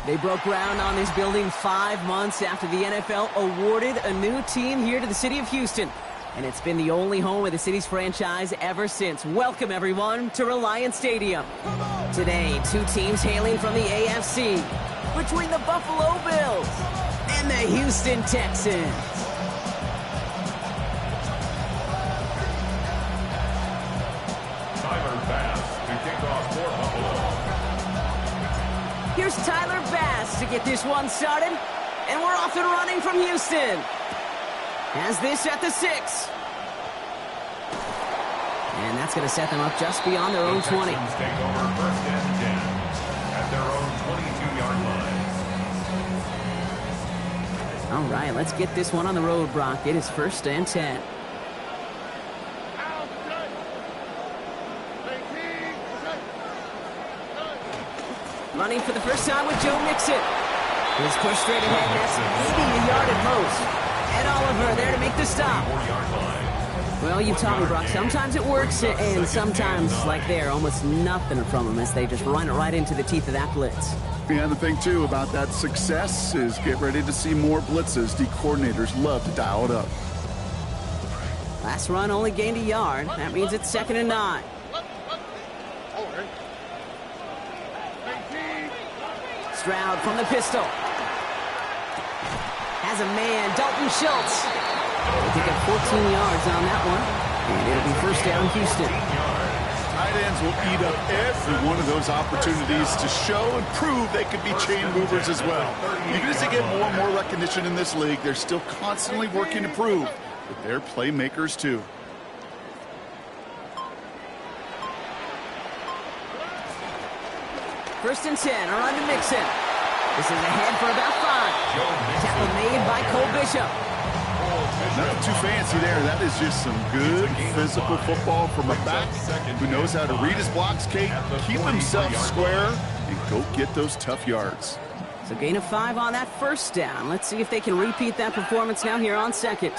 They broke ground on this building 5 months after the NFL awarded a new team here to the city of Houston. And it's been the only home of the city's franchise ever since. Welcome, everyone, to Reliant Stadium. Today, two teams hailing from the AFC, between the Buffalo Bills and the Houston Texans. Here's Tyler Bass to get this one started, and we're off and running from Houston. Has this at the 6. And that's going to set them up just beyond their own 20. Texans take over first and 10 at their own 22-yard line. All right, let's get this one on the road, Brock. It is first and 10. Running for the first time with Joe Mixon. He's pushed straight ahead. That's maybe a yard at most. Ed Oliver there to make the stop. Well, you taught me, Brock. Sometimes it works, and sometimes, like there, almost nothing from them as they just run it right into the teeth of that blitz. Yeah, and the thing, too, about that success is get ready to see more blitzes. The coordinators love to dial it up. Last run only gained a yard. That means it's 2nd and 9. Stroud from the pistol. Has a man, Dalton Schultz. They pick up 14 yards on that one. And it'll be first down, Houston. Tight ends will eat up every one of those opportunities to show and prove they could be chain movers as well. Even as they get more and more recognition in this league, they're still constantly working to prove that they're playmakers too. First and 10, a run to Mixon. This is ahead for about 5. Tackle made by Cole Bishop. Nothing too fancy there. That is just some good physical football from a back who knows how to read his blocks, Kate, keep himself square, and go get those tough yards. So gain of 5 on that first down. Let's see if they can repeat that performance now here on 2nd.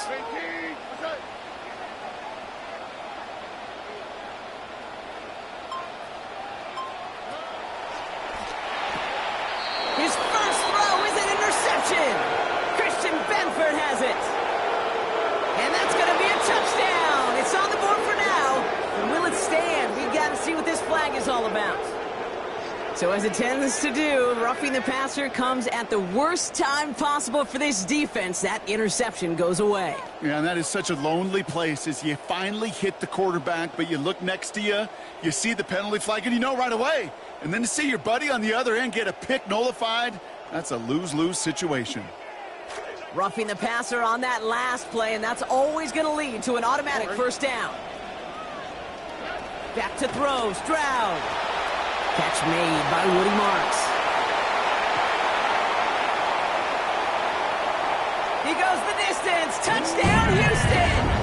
His first throw is an interception. Christian Benford has it. And that's going to be a touchdown. It's on the board for now. And will it stand? We've got to see what this flag is all about. So as it tends to do, roughing the passer comes at the worst time possible for this defense. That interception goes away. Yeah, and that is such a lonely place as you finally hit the quarterback, but you look next to you, you see the penalty flag, and you know right away. And then to see your buddy on the other end get a pick nullified, that's a lose-lose situation. Roughing the passer on that last play, and that's always going to lead to an automatic first down. Back to throw, Stroud. Catch made by Woody Marks. He goes the distance. Touchdown, Houston!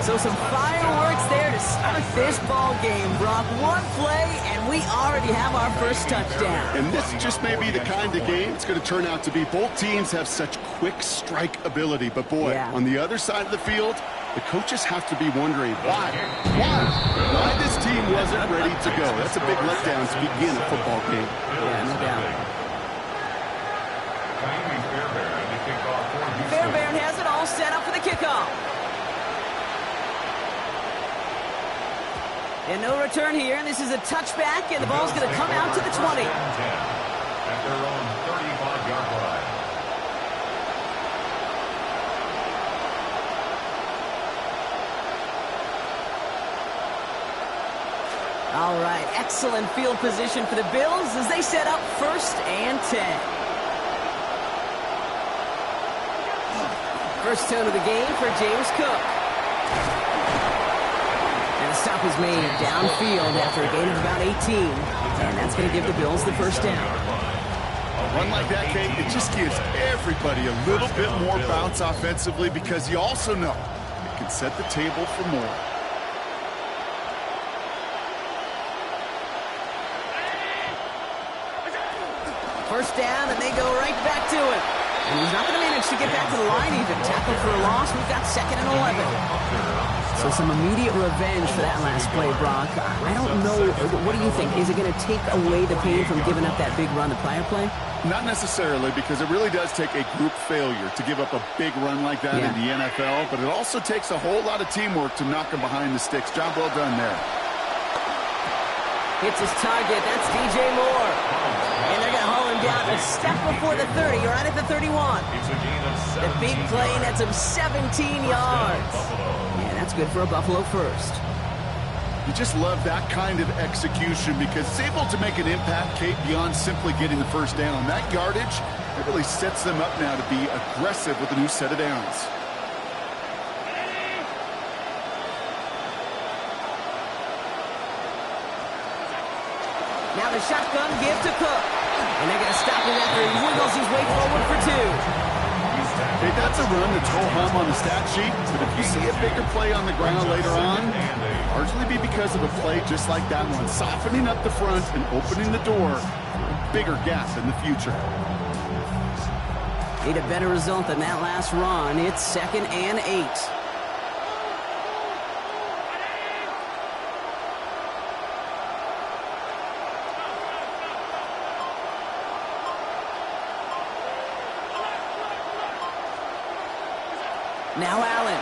So some fireworks there to start this ball game, Brock. One play, and we already have our first touchdown. And this just may be the kind of game it's going to turn out to be. Both teams have such quick strike ability, but boy, on the other side of the field, the coaches have to be wondering why this team wasn't ready to go. That's a big letdown to begin a football game. Yeah, no doubt. Fairbairn has it all set up for the kickoff. And no return here, and this is a touchback, and the ball's going to come out to the 20. At their own 35-yard line. All right, excellent field position for the Bills as they set up 1st and 10. First tone of the game for James Cook. And the stop is made downfield after a gain of about 18. And that's going to give the Bills the first down. A run like that, Kate, it just gives everybody a little bit more bounce offensively because you also know it can set the table for more. First down, and they go right back to it. And he's not going to manage to get back to the line even. Tackle for a loss. We've got 2nd and 11. So some immediate revenge for that last play, Brock. I don't know. What do you think? Is it going to take away the pain from giving up that big run the prior play? Not necessarily, because it really does take a group failure to give up a big run like that in the NFL. But it also takes a whole lot of teamwork to knock him behind the sticks. Job well done there. Hits his target. That's DJ Moore. And they're going to haul him down a step before the 30. You're right at the 31. The big play nets him 17 yards. Yeah, that's good for a Buffalo first. You just love that kind of execution because it's able to make an impact, Kate, beyond simply getting the first down. That yardage, it really sets them up now to be aggressive with a new set of downs. Now the shotgun give to Cook. And they're going to stop him after he wiggles his way forward for 2. Hey, that's a run that's ho-hum on the stat sheet, but if you see a bigger play on the ground later on, largely be because of a play just like that one, softening up the front and opening the door for a bigger gap in the future. Need a better result than that last run. It's 2nd and 8. Now Allen.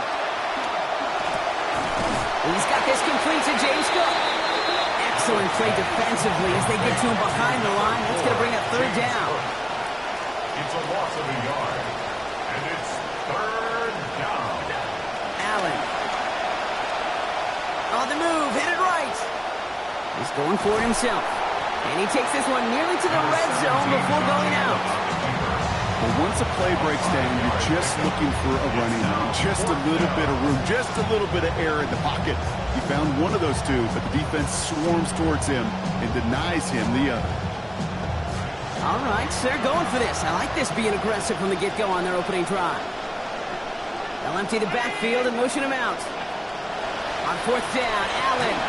He's got this complete to James Cook. Excellent play defensively as they get to him behind the line. That's going to bring up 3rd down. It's a loss of a yard. And it's 3rd down. Allen. On the move, headed right. He's going for it himself. And he takes this one nearly to the red zone before going out. But once a play breaks down, you're just looking for a running room. Just a little bit of room, just a little bit of air in the pocket. He found one of those two, but the defense swarms towards him and denies him the other. All right, so they're going for this. I like this being aggressive from the get-go on their opening drive. They'll empty the backfield and motion him out. On 4th down, Allen.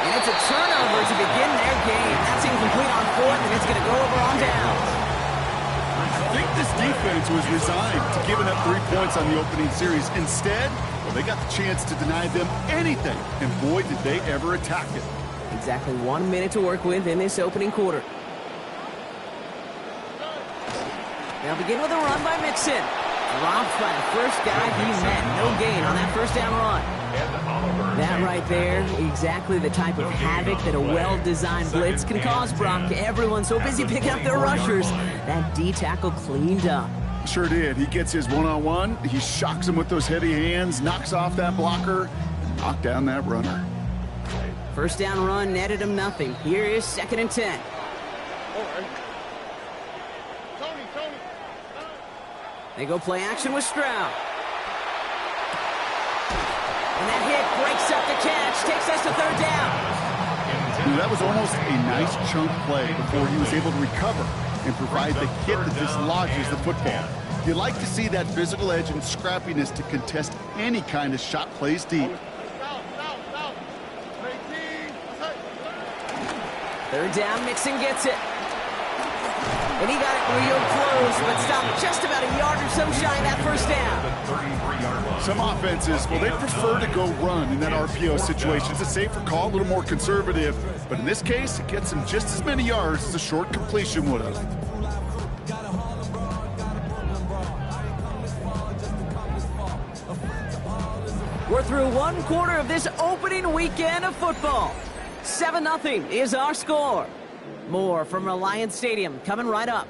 And it's a turnover to begin their game. That's incomplete on 4th, and it's going to go over on down. I think this defense was resigned to giving up 3 points on the opening series. Instead, well, they got the chance to deny them anything, and boy, did they ever attack it. Exactly 1 minute to work with in this opening quarter. They'll begin with a run by Mixon. Dropped by the first guy he met. No gain on that first down run. That right there, exactly the type of havoc that a well-designed blitz can cause, Brock. Everyone's so busy picking up their rushers. That D tackle cleaned up. Sure did. He gets his one-on-one. He shocks him with those heavy hands, knocks off that blocker, and knocked down that runner. First down run netted him nothing. Here is 2nd and 10. Tony. They go play action with Stroud. And that hit breaks up the catch, takes us to third down. That was almost a nice chunk play before he was able to recover and provide the hit that dislodges the football. You like to see that physical edge and scrappiness to contest any kind of shot plays deep. Third down, Mixon gets it. And he got it real close, but stopped just about a yard or so shy of that first down. Some offenses, well, they prefer to go run in that RPO situation. It's a safer call, a little more conservative. But in this case, it gets him just as many yards as a short completion would have. We're through one quarter of this opening weekend of football. 7-0 is our score. More from Reliance Stadium coming right up.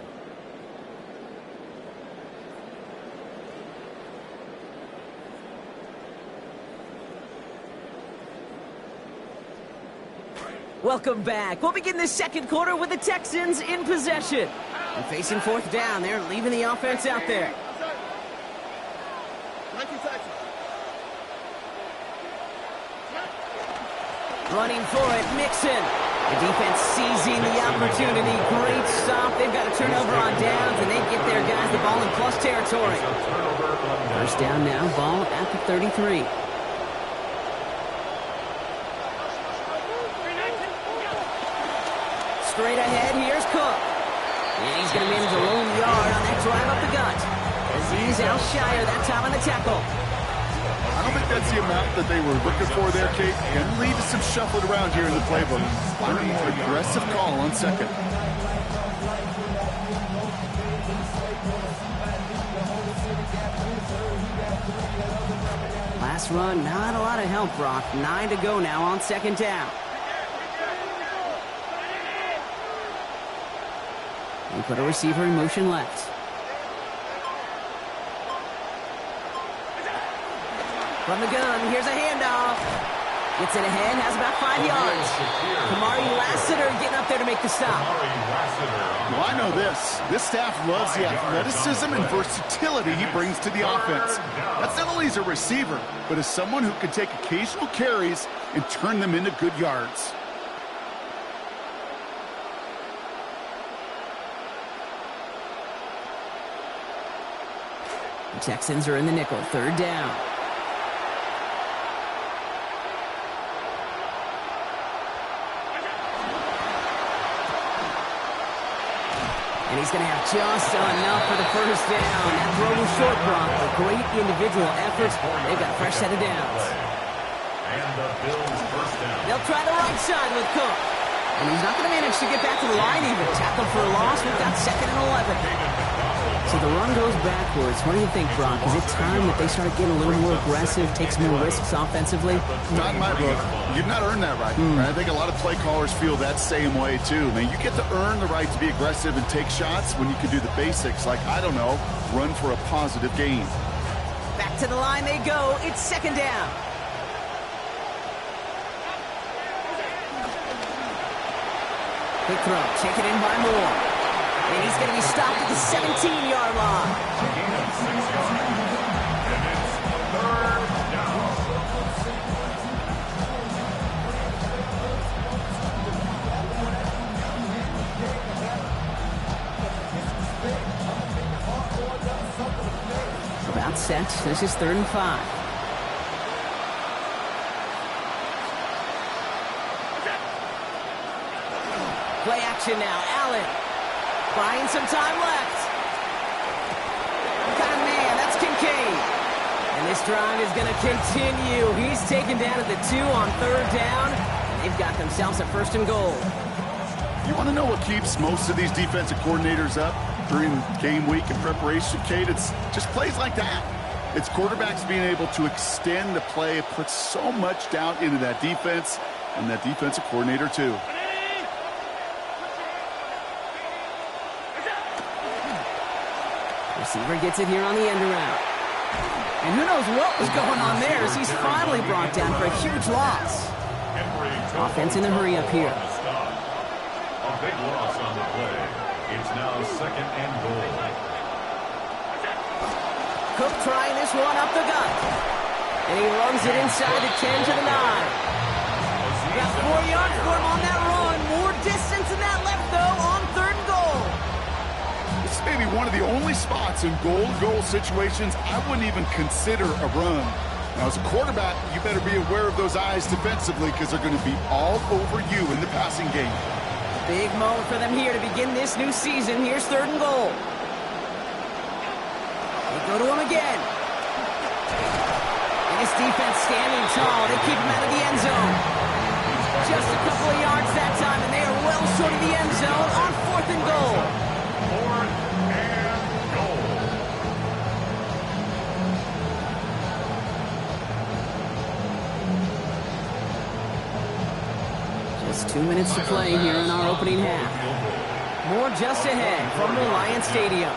Welcome back. We'll begin the second quarter with the Texans in possession. And facing fourth down, they're leaving the offense out there. Running for it, Mixon. The defense seizing the opportunity. Great stop. They've got a turnover on downs, and they get their guys the ball in plus territory. First down now, ball at the 33. Straight ahead, here's Cook. And he's going to manage a lone yard on that drive up the gut. Aziz Al-Shire that time on the tackle. I don't think that's the amount that they were looking for there, Kate. Can lead to some shuffling around here in the playbook. Find a more aggressive call on second. Last run, not a lot of help, Brock. 9 to go now on second down. And put a receiver in motion left. From the gun, here's a handoff. Gets it ahead, has about 5 yards. Kamari Lassiter getting up there to make the stop. Well, I know this. This staff loves the athleticism and versatility he brings to the offense. That's not only as a receiver, but as someone who can take occasional carries and turn them into good yards. The Texans are in the nickel, third down. And he's going to have just enough for the first down. That throw was short, Brock. A great individual effort. They've got a fresh set of downs. And the Bills first down. They'll try the right side with Cook. And he's not going to manage to get back to the line even. Tackle for a loss. We've got 2nd and 11. So the run goes backwards. What do you think, Brock? Is it time that they start getting a little more aggressive, take some more risks offensively? Not in my book. You've not earned that right. I think a lot of play callers feel that same way, too. Man, you get to earn the right to be aggressive and take shots when you can do the basics, like, I don't know, run for a positive gain. Back to the line they go. It's 2nd down. Quick throw. Taken in by Moore. And he's going to be stopped at the 17-yard line. Gain of 6 yards. And it's third down. About set. This is 3rd and 5. Play action now. Allen. Buying some time left. Got a man. That's Kincaid. And this drive is going to continue. He's taken down at the 2 on 3rd down. And they've got themselves a 1st and goal. You want to know what keeps most of these defensive coordinators up during game week and preparation, Kate? It's just plays like that. It's quarterbacks being able to extend the play. It puts so much down into that defense and that defensive coordinator, too. Receiver gets it here on the end around. And who knows what was going on there as he's finally brought down for a huge loss. Offense in the hurry up here. A big loss on the play. It's now 2nd and goal. Cook trying this one up the gut. And he runs it inside the 10 to the 9. Got 4 yards for him on that run. More distance than that left, though, on 3rd and goal. This may be one of the only spots in goal-to-goal situations I wouldn't even consider a run. Now, as a quarterback, you better be aware of those eyes defensively because they're going to be all over you in the passing game. Big moment for them here to begin this new season. Here's 3rd and goal. They go to him again. And his defense standing tall. They keep him out of the end zone. Just a couple of yards that time, and they are well short of the end zone on 4th and goal. 4th and goal. Just 2 minutes to play here in our opening half. More just ahead from Reliant Stadium.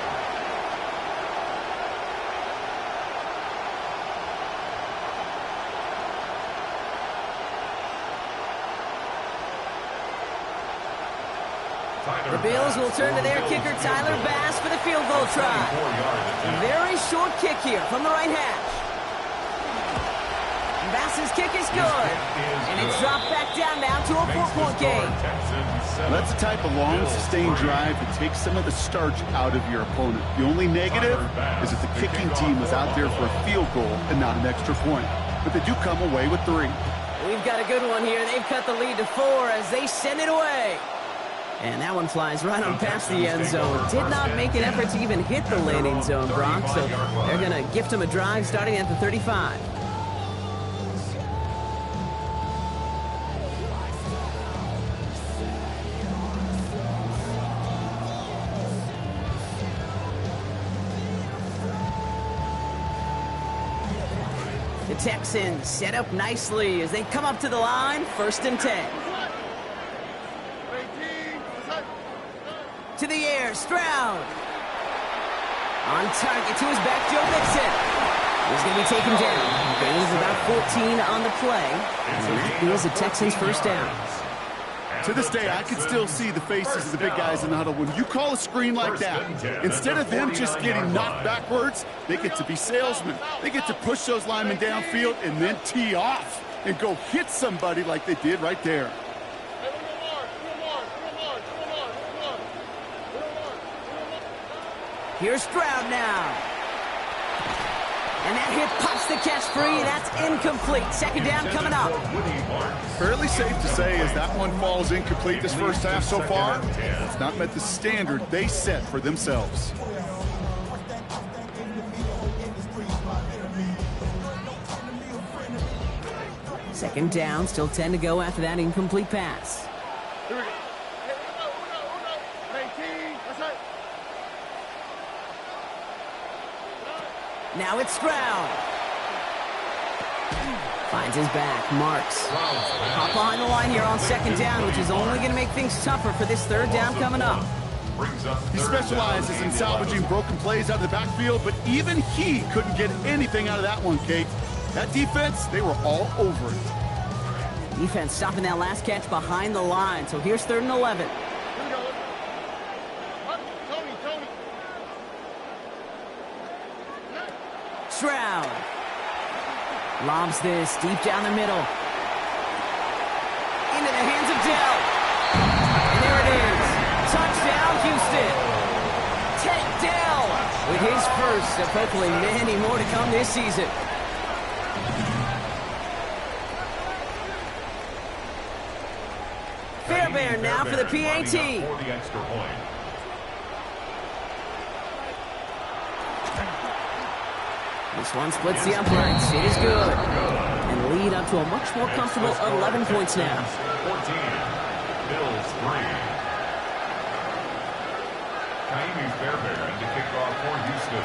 The Bills will turn to their kicker, Tyler Bass, for the field goal try. Very short kick here from the right hash. Bass's kick is good. And it's dropped back down now to a 4-point game. That's the type of long, sustained drive that takes some of the starch out of your opponent. The only negative is that the kicking team was out there for a field goal and not an extra point. But they do come away with 3. We've got a good one here. They've cut the lead to 4 as they send it away. And that one flies right on past the end zone. Did not make an effort to even hit the landing zone, Brock. So they're going to gift him a drive starting at the 35. The Texans set up nicely as they come up to the line, 1st and 10. To the air, Stroud. On target to his back, Joe Mixon. He's going to be taken down. Gain of about 14 on the play. And that is a Texans first down. To this day, I can still see the faces of the big guys in the huddle. When you call a screen like that, instead of them just getting knocked backwards, they get to be salesmen. They get to push those linemen downfield and then tee off and go hit somebody like they did right there. Here's Stroud now. And that hit pops the catch free. That's incomplete. 2nd down coming up. Fairly safe to say as that one falls incomplete this first half so far, it's not met the standard they set for themselves. Second down, still 10 to go after that incomplete pass. Now it's Stroud. Finds his back, marks. Hop behind the line here on 2nd down, which is only going to make things tougher for this 3rd down coming up. He specializes in salvaging broken plays out of the backfield, but even he couldn't get anything out of that one, Kate. That defense, they were all over it. Defense stopping that last catch behind the line, so here's 3rd and 11. Stroud lobs this deep down the middle into the hands of Dell, and there it is, touchdown Houston. Ted Dell with his first of hopefully many more to come this season. Fairbairn now for the PAT. This one splits the uprights. It is good. And lead up to a much more comfortable 11 points now. 14. Bills 3. Kaimi Fairbairn to kick off for Houston.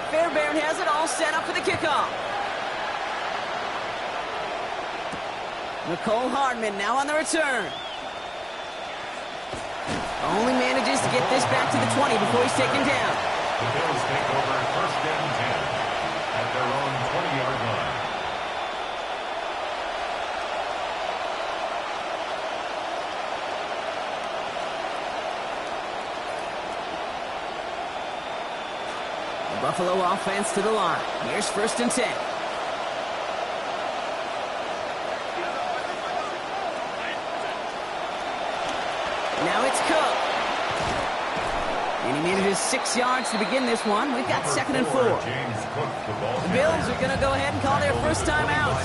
Fairbairn has it all set up for the kickoff. Nicole Hardman now on the return. Only manages to get this back to the 20 before he's taken down. The Bills take over 1st and 10 at their own 20-yard line. The Buffalo offense to the line. Here's 1st and 10. Now it's Cook. And he manages 6 yards to begin this one. We've got 2nd and 4. The Bills are going to go ahead and call their first time out.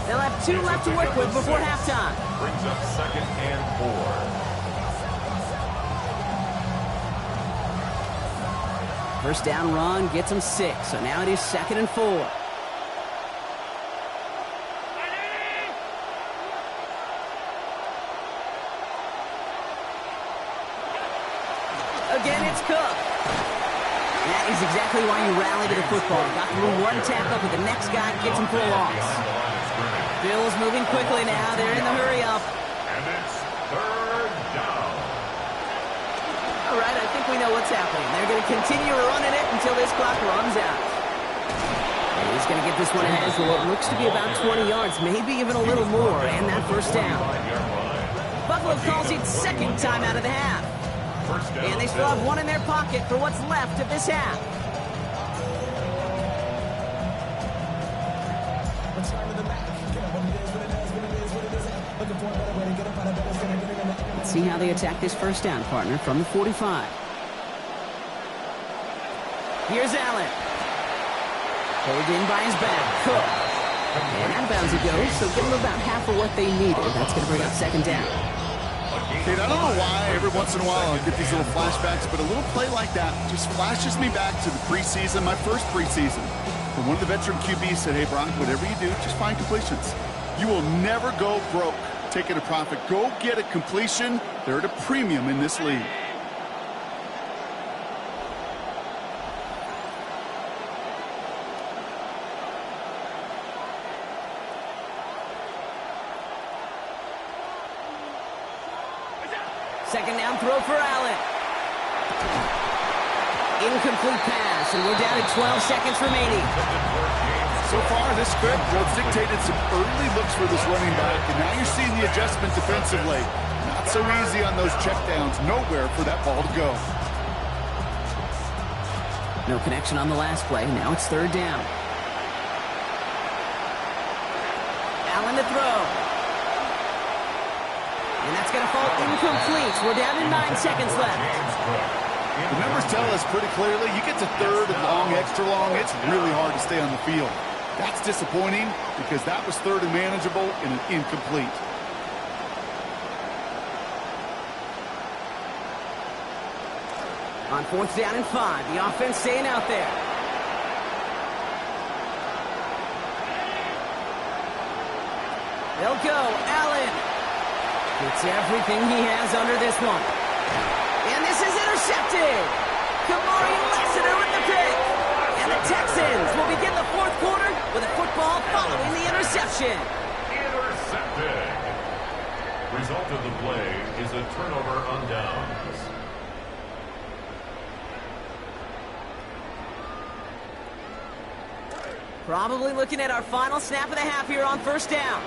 They'll have 2 left to work with before halftime. Brings up 2nd and 4. First down run gets them 6. So now it is 2nd and 4. Again, it's Cook. That is exactly why you rally to the football. Got through 1 tackle, but the next guy gets him for a loss. Bills moving quickly now. They're in the hurry up. And it's 3rd down. All right, I think we know what's happening. They're going to continue running it until this clock runs out. And he's going to get this one ahead for what looks to be about 20 yards, maybe even a little more, and that first down. Buffalo calls it 2nd time out of the half. And they still have 1 in their pocket for what's left of this half. Let's see how they attack this first down, partner, from the 45. Here's Allen. Pulled in by his back. Cook. And out of bounds he goes, so give them about half of what they needed. That's going to bring up 2nd down. Kate, I don't know why every once in a while I get these little flashbacks, but a little play like that just flashes me back to the preseason, my first preseason. And one of the veteran QBs said, hey, Brock, whatever you do, just find completions. You will never go broke taking a profit. Go get a completion. They're at a premium in this league. Second down throw for Allen. Incomplete pass, and we're down to 12 seconds remaining. So far, this script has dictated some early looks for this running back, and now you're seeing the adjustment defensively. Not so easy on those checkdowns. Nowhere for that ball to go. No connection on the last play. Now it's 3rd down. Allen to throw. And that's going to fall incomplete. We're down to 9 seconds left. The numbers tell us pretty clearly, you get to 3rd and long, extra long, it's really hard to stay on the field. That's disappointing because that was 3rd and manageable and an incomplete. On 4th down and 5, the offense staying out there. They'll go. Allen. It's everything he has under this one. And this is intercepted. Kamari Lassiter with the pick. And the Texans will begin the 4th quarter with a football following the interception. Intercepted. Result of the play is a turnover on downs. Probably looking at our final snap of the half here on 1st down.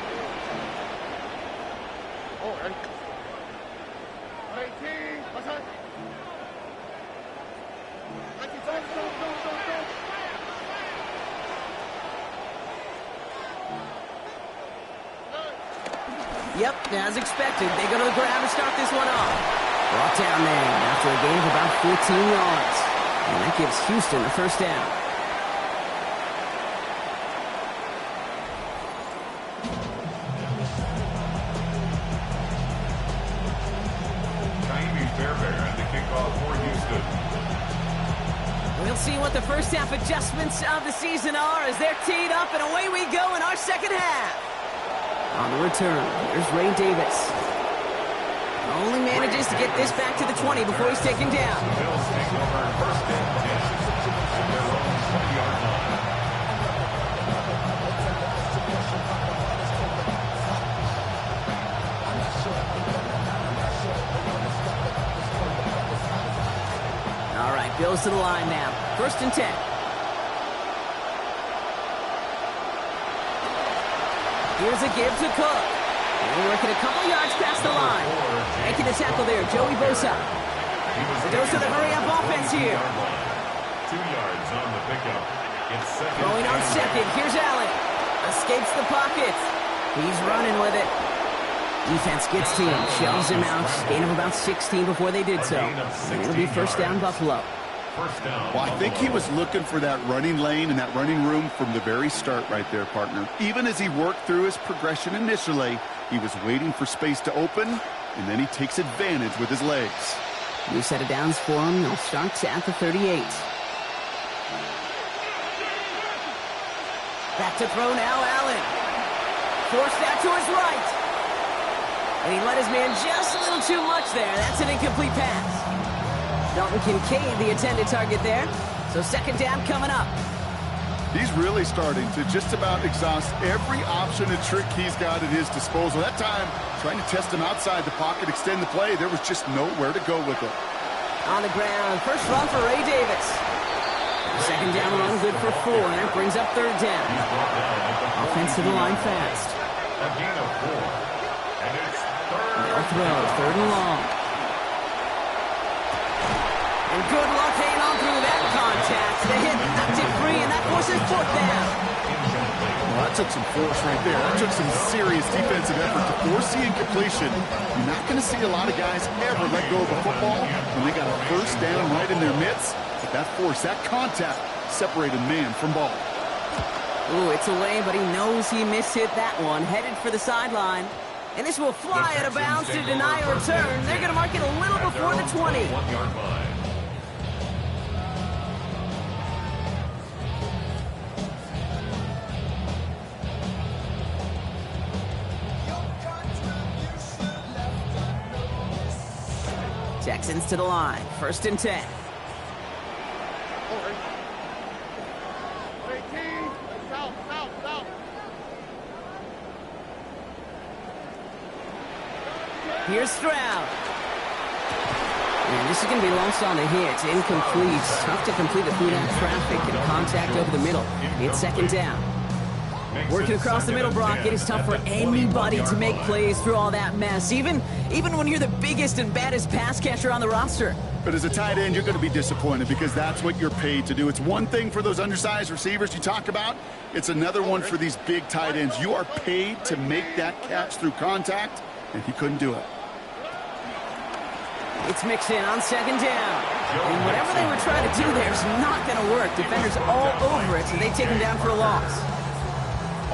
Yep, as expected, they go to the ground and start this one off. Brought down there after a gain of about 14 yards. And that gives Houston the 1st down. We'll see what the first half adjustments of the season are as they're teed up, and away we go in our second half. On the return, here's Ray Davis. Only manages to get this back to the 20 before he's taken down. Bills take over 1st and 10 at their own 20-yard line. All right, Bills to the line now. 1st and 10. Here's a give to Cook. We're working a couple yards past the line. Making the tackle there, Joey Bosa. Goes to the hurry-up offense here. 2 yards on the pickup. It's second. Going on second. Here's Allen. Escapes the pocket. He's running with it. Defense gets to him, shoves him out. Gain of about 16 before they did so. And it'll be first down Buffalo. First down. Well, I think he was looking for that running lane and that running room from the very start right there, partner. Even as he worked through his progression initially, he was waiting for space to open, and then he takes advantage with his legs. New set of downs for him. They'll start at the 38. Back to throw now, Allen. Forced out to his right. And he let his man just a little too much there. That's an incomplete pass. Dalton Kincaid, the intended target there. So second down coming up. He's really starting to just about exhaust every option and trick he's got at his disposal. That time, trying to test him outside the pocket, extend the play, there was just nowhere to go with it. On the ground, first run for Ray Davis. Second down run, good for 4. That brings up third down. Offense to the line fast. A gain of 4. And it's They'll throw, third and long. And good luck hanging on through that contact. The hit knocked it free, and that forces fourth down. Well, that took some force right there. That took some serious defensive effort to force the incompletion. You're not going to see a lot of guys ever let go of a football when they got a first down right in their midst. But that force, that contact, separated man from ball. Ooh, it's away, but he knows he mishit that one. Headed for the sideline. And this will fly out of bounds to deny a return. They're going to mark it a little before the 20. 1-yard line. Texans to the line. First and 10. Here's Stroud. And this is going to be lost on the hit. Incomplete. Tough to complete it through that traffic and contact over the middle. It's second down. Working across the middle, Brock, it is tough for anybody to make plays through all that mess, even when you're the biggest and baddest pass catcher on the roster. But as a tight end, you're going to be disappointed because that's what you're paid to do. It's one thing for those undersized receivers you talk about. It's another one for these big tight ends. You are paid to make that catch through contact, and he couldn't do it. It's mixed in on second down. And whatever they were trying to do there is not going to work. Defenders all over it, so they take him down for a loss.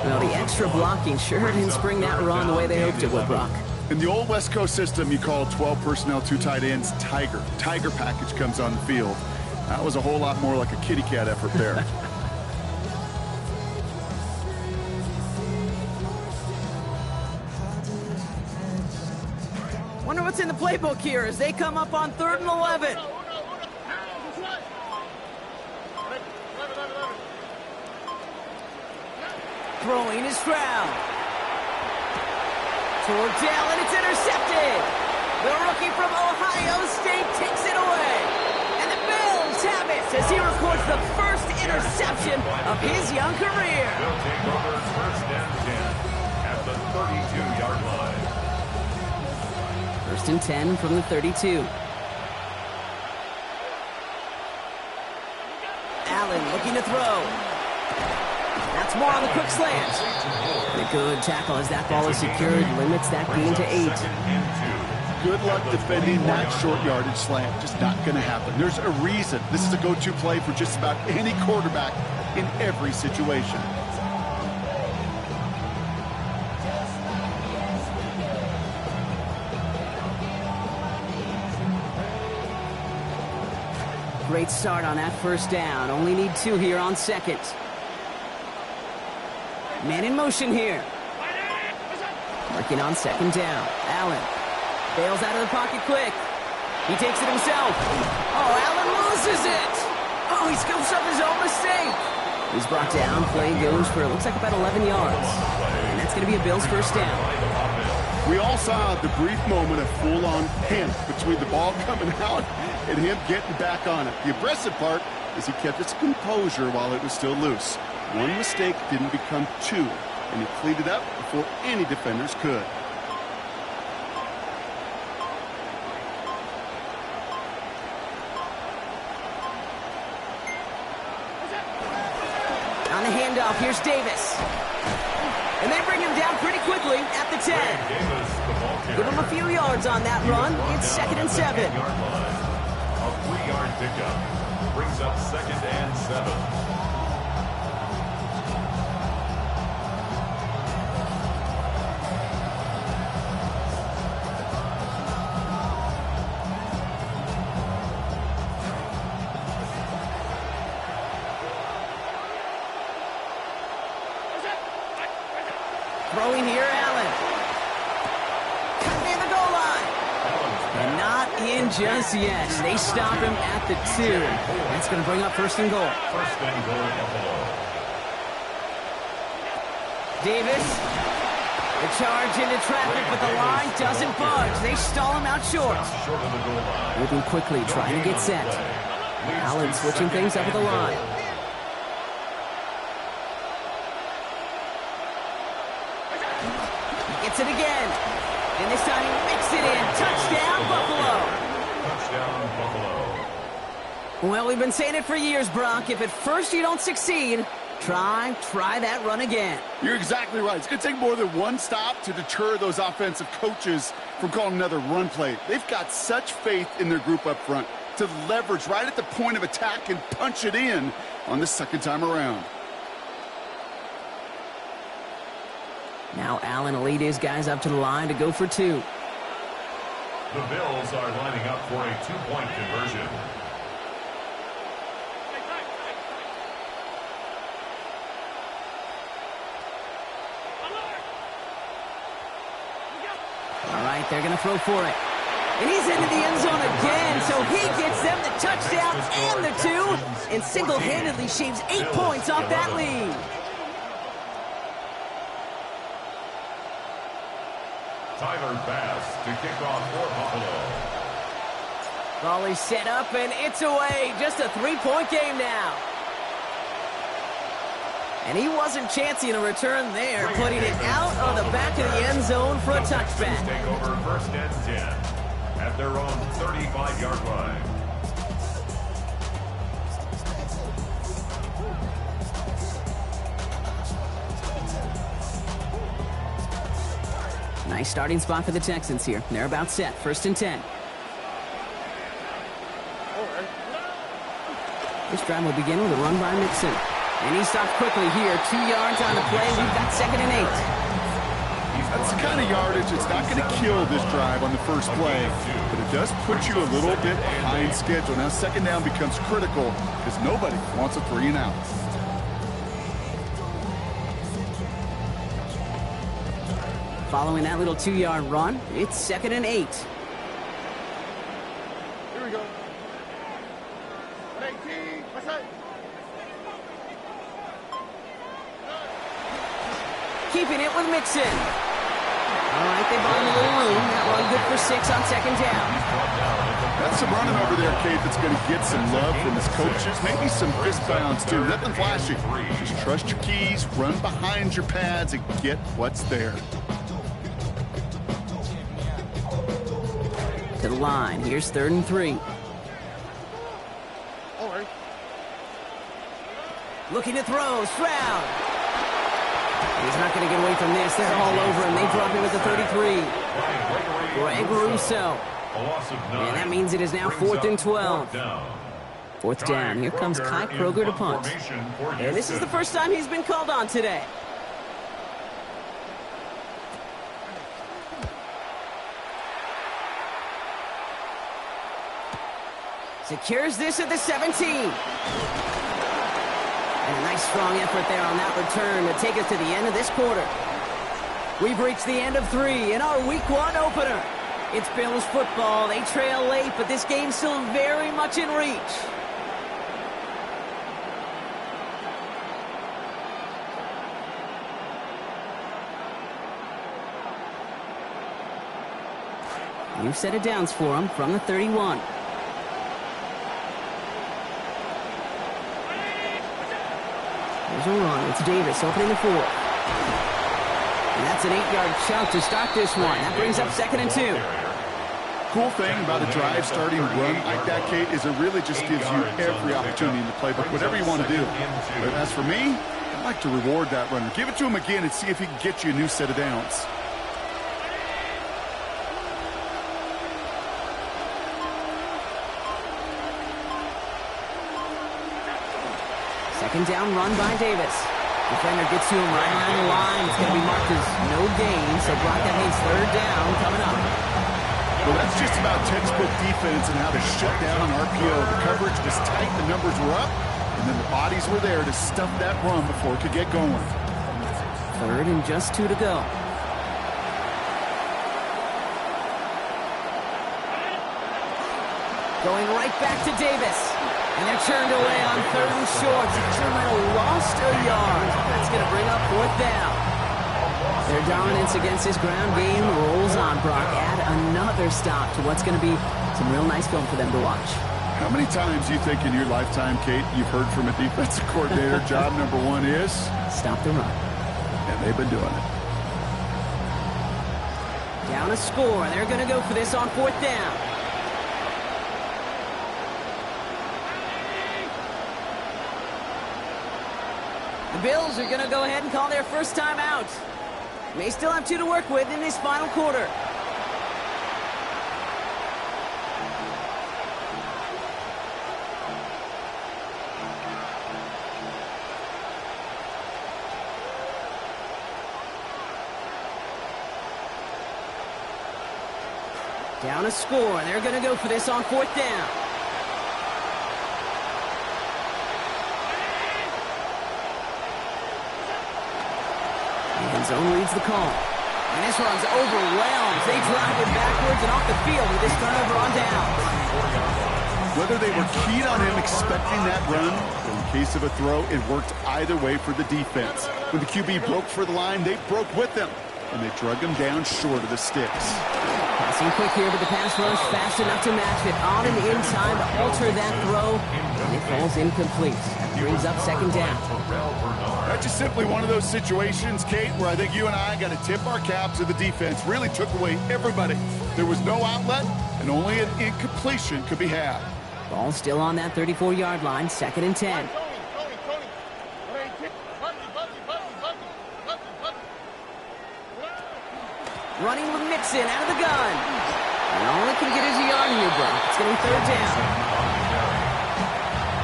Well, the extra blocking sure didn't spring that run the way they hoped it would, Brock. In the old West Coast system, you call 12 personnel, 2 tight ends, Tiger. Tiger package comes on the field. That was a whole lot more like a kitty cat effort there. Wonder what's in the playbook here as they come up on 3rd and 11. Throwing is Stroud. Toward Dell, and it's intercepted. The rookie from Ohio State takes it away. And the Bills have it as he records the first interception of his young career. They'll take over first and 10 at the 32-yard line. First and 10 from the 32. Allen looking to throw. That's more on the quick slant. And a good tackle as that ball is secured. Limits that gain to 8. Good luck defending that short yardage slant. Just not going to happen. There's a reason. This is a go-to play for just about any quarterback in every situation. Great start on that first down. Only need 2 here on second. Man in motion here. Working on second down. Allen bails out of the pocket quick. He takes it himself. Oh, Allen loses it. Oh, he scoops up his own mistake. He's brought down. Play goes for, it looks like about 11 yards. And that's going to be a Bills first down. We all saw the brief moment of full-on panic between the ball coming out and him getting back on it. The impressive part is he kept his composure while it was still loose. One mistake didn't become 2, and he cleaned it up before any defenders could. the handoff. Here's Davis. And they bring him down pretty quickly at the 10. Give him a few yards on that run. It's 2nd and 7. A 3-yard pickup brings up 2nd and 7. Throwing here, Allen. Cut near the goal line. And not in just yet. They stop him at the 2. That's going to bring up 1st and goal. 1st and goal, Buffalo. Davis. The charge into traffic, but the line doesn't budge. They stall him out short. Short of the goal line. Moving quickly, trying to get set. Allen switching things up at the line. Gets it again. And this time he mixed it in. Touchdown, Buffalo. Touchdown, Buffalo. Well, we've been saying it for years, Brock. If at first you don't succeed, try that run again. You're exactly right. It's going to take more than one stop to deter those offensive coaches from calling another run play. They've got such faith in their group up front to leverage right at the point of attack and punch it in on the 2nd time around. Now Allen will lead his guys up to the line to go for 2. The Bills are lining up for a 2-point conversion. All right, they're going to throw for it. And he's into the end zone again, so he gets them the touchdown and the 2, and single-handedly shaves 8 points off that lead. Tyler Bass to kick off for Buffalo. Ball is set up, and it's away. Just a 3-point game now. And he wasn't chancing a return there, putting it out of the back of the end zone for a touchback. Take over 1st and 10 at their own 35-yard line. Nice starting spot for the Texans here. They're about set. 1st and 10. This drive will begin with a run by Mixon. And he stops quickly here. 2 yards on the play. We've got 2nd and 8. That's the kind of yardage it's not going to kill this drive on the first play, but it does put you a little bit behind schedule. Now 2nd down becomes critical because nobody wants a 3 and out. Following that little 2-yard run, it's 2nd and 8. Here we go. 18. What's that? Keeping it with Mixon. All right, they bought him a little room. That run good for 6 on 2nd down. That's some running over there, Kate, that's going to get some love from his coaches. Maybe some fist bounds, too. Nothing flashy. Just trust your keys, run behind your pads, and get what's there. To the line. Here's 3rd and 3. All right. Looking to throw. Stroud. He's not going to get away from this. They're all over him. They drop him at the 33. Greg Russo. And that means it is now 4th and 12. 4th down. Here comes Kai Kroger to punt. And this is the first time he's been called on today. Secures this at the 17. And a nice strong effort there on that return to take us to the end of this quarter. We've reached the end of 3 in our Week 1 opener. It's Bills football. They trail late, but this game's still very much in reach. New set of downs for him from the 31. There's a run. It's Davis opening the 4. And that's an 8-yard chunk to start this one. That brings up 2nd and 2. Cool thing about a drive starting run like that, Kate, is it really just gives you every opportunity in the playbook, whatever you want to do. But as for me, I'd like to reward that runner. Give it to him again and see if he can get you a new set of downs. Second down run by Davis. Defender gets to him right around the line. It's going to be marked as no gain, so Brock, that means third down coming up. Well, that's just about textbook defense and how to shut down an RPO. The coverage was tight, the numbers were up, and then the bodies were there to stuff that run before it could get going. Third and just 2 to go. Going right back to Davis. And they're turned away on third and short. Sacramento lost a yard. That's going to bring up fourth down. Their dominance against this ground game rolls on, Brock. Add another stop to what's going to be some real nice film for them to watch. How many times do you think in your lifetime, Kate, you've heard from a defensive coordinator, job number one is? Stop the run. And they've been doing it. Down a score. They're going to go for this on fourth down. The Bills are going to go ahead and call their first time out. May still have 2 to work with in this final quarter. Down a score. They're going to go for this on fourth down. Zone leads the call. And this one's overwhelmed. They drive it backwards and off the field with this turnover on downs. Whether they were keyed on him expecting that run, or in case of a throw, it worked either way for the defense. When the QB broke for the line, they broke with them, and they drug him down short of the sticks. Passing quick here, but the pass rush fast enough to match it. On and in time to alter that throw, and it falls incomplete. That brings up second down. That's just simply one of those situations, Kate, where I think you and I got to tip our caps to the defense. Really took away everybody. There was no outlet, and only an incompletion could be had. Ball still on that 34-yard line, second and 10. Running with Mixon out of the gun. And all he can get is a yard here, Brock. It's going to be third down.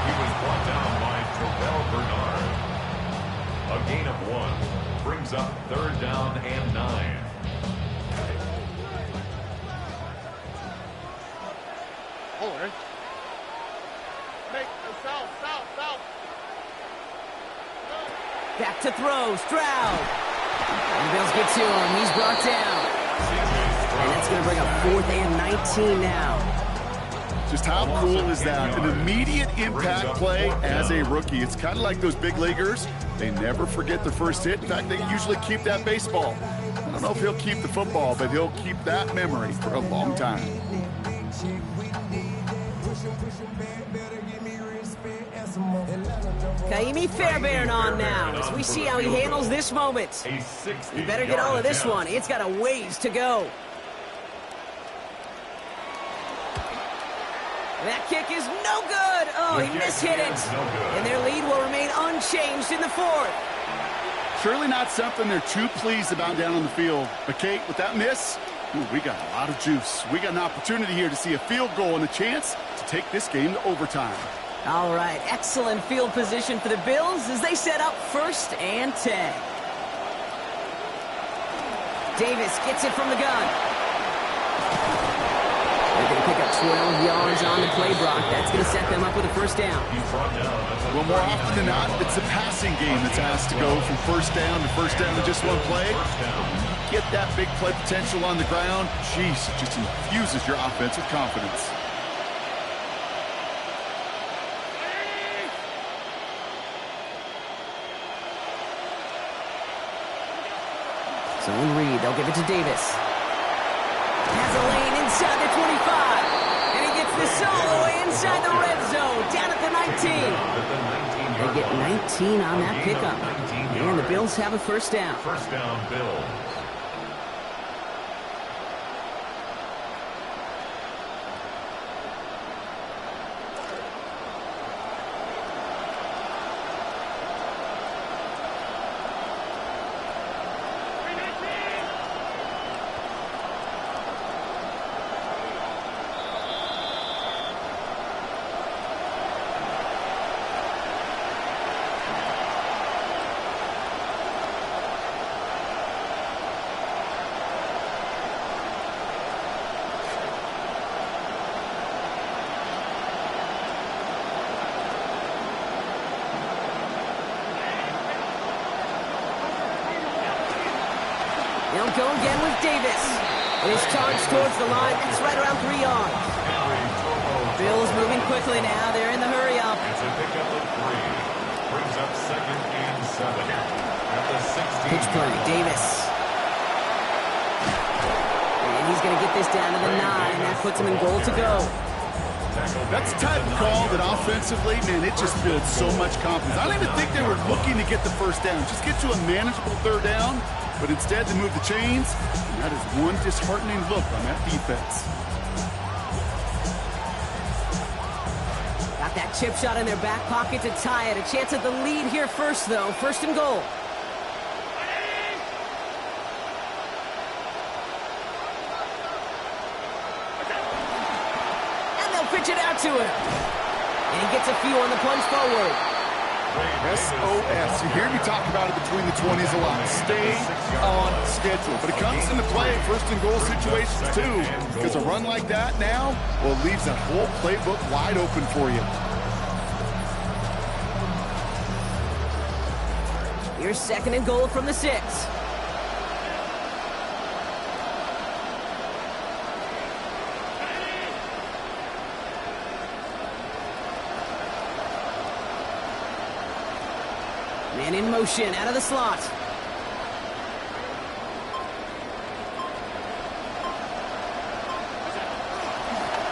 He was brought down by Terrell Bernard. A gain of 1 brings up third down and 9. Forward. Make the south. Back to throw, Stroud. And the Bills get to him. He's brought down. And that's going to bring up 4th and 19 now. Just how cool is that? An immediate impact play as a rookie. It's kind of like those big leaguers. They never forget their first hit. In fact, they usually keep that baseball. I don't know if he'll keep the football, but he'll keep that memory for a long time. Kaimi Fairbairn on now as we see how he handles this moment. You better get all of this one. It's got a ways to go. That kick is no good. Oh, he mishit it. And their lead will remain unchanged in the 4th. Surely not something they're too pleased about down on the field. But, Kate, with that miss, we got a lot of juice. We got an opportunity here to see a field goal and a chance to take this game to overtime. All right, excellent field position for the Bills as they set up 1st and 10. Davis gets it from the gun. They're going to pick up 12 yards on the play, Brock. That's going to set them up with a first down. Well, more often than not, it's the passing game that's asked to go from first down to just one play. Get that big play potential on the ground. Jeez, it just infuses your offense with confidence. Zone read. They'll give it to Davis. Has a lane inside the 25. And he gets this all the way inside the red zone. Down at the 19. They get 19 on that pickup. And the Bills have a first down. First down, Bills. They'll go again with Davis. And his charge towards the line, that's right around 3 yards. Bills moving quickly now. They're in the hurry up. It's a pickup of 3. Brings up 2nd and 7. At the 16. Pitch play, Davis. And he's going to get this down to the 9. That puts him in goal to go. That's a type of call that offensively, man, it just builds so much confidence. I don't even think they were looking to get the first down. Just get to a manageable 3rd down, but instead they move the chains, and that is one disheartening look on that defense. Got that chip shot in their back pocket to tie it. A chance at the lead here first, though. 1st and goal. Pitch it out to him. And he gets a few on the plunge forward. SOS. You hear me talk about it between the 20s a lot. Stay on schedule. But it comes into play in 1st and goal situations too. Because a run like that now, well, leaves that whole playbook wide open for you. Here's 2nd and goal from the 6. Man in motion, out of the slot.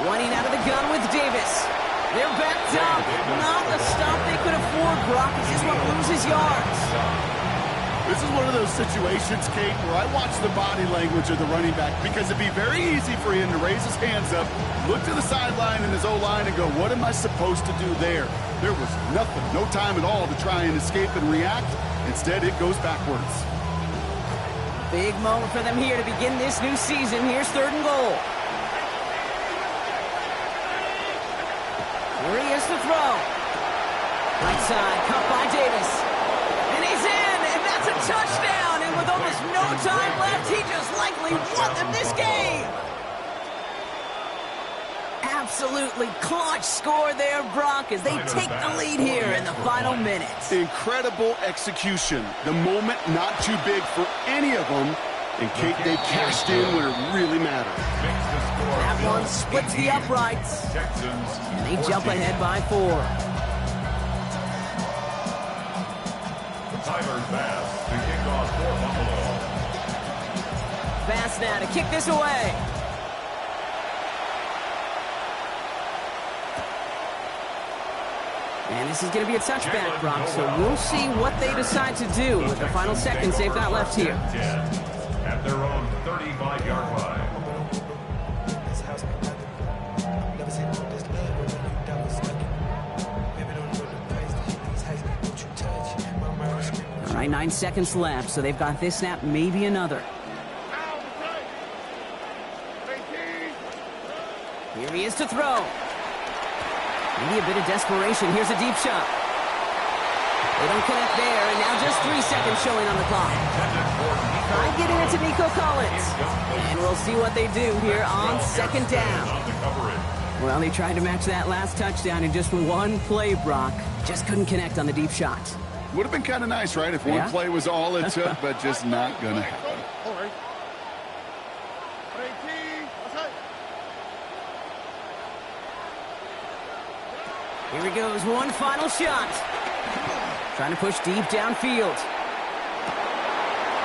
Running out of the gun with Davis. They're backed up. Not the stop they could afford, Brock. He just won't lose his yards. This is one of those situations, Kate, where I watch the body language of the running back because it'd be very easy for him to raise his hands up, look to the sideline in his O-line and go, what am I supposed to do there? There was nothing, no time at all to try and escape and react. Instead, it goes backwards. Big moment for them here to begin this new season. Here's 3rd and goal. Here he is to throw. Right side, cut by Davis. And he's in, and that's a touchdown. And with almost no time left, he just likely won them this game. Absolutely clutch score there, Brock, as they take the lead here in the final minutes. Incredible execution. The moment not too big for any of them. And Kate, they cashed in when it really mattered. That one splits the uprights. And they jump ahead by 4. Tyler Bass to kick off for Buffalo. Bass now to kick this away. And this is going to be a touchback, Brock, so we'll see what they decide to do with the final seconds they've got left here. At their own 35-yard line. All right, 9 seconds left, so they've got this snap, maybe another. Here he is to throw. Maybe a bit of desperation. Here's a deep shot. They don't connect there, and now just 3 seconds showing on the clock. Try getting it to Nico Collins. And we'll see what they do here on 2nd down. Well, they tried to match that last touchdown in just one play, Brock. Just couldn't connect on the deep shot. Would have been kind of nice, right, if one play was all it took, but just not going to happen. Here he goes, one final shot. Trying to push deep downfield.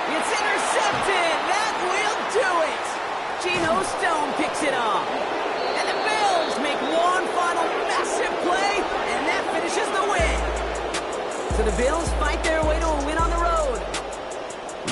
It's intercepted! That will do it! Geno Stone picks it off. And the Bills make one final massive play, and that finishes the win. So the Bills fight their way to a win on the road.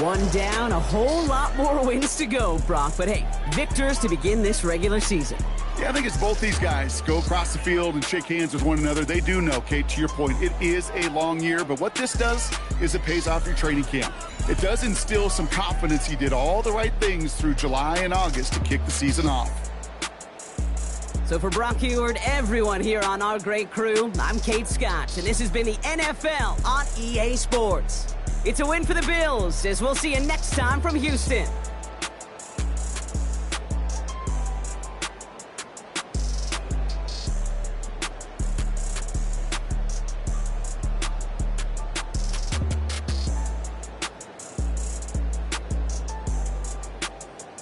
One down, a whole lot more wins to go, Brock. But hey, victors to begin this regular season. Yeah, I think it's both these guys go across the field and shake hands with one another. They do know, Kate, to your point, it is a long year, but what this does is it pays off your training camp. It does instill some confidence he did all the right things through July and August to kick the season off. So for Brock Heward, everyone here on our great crew, I'm Kate Scott, and this has been the NFL on EA Sports. It's a win for the Bills, as we'll see you next time from Houston.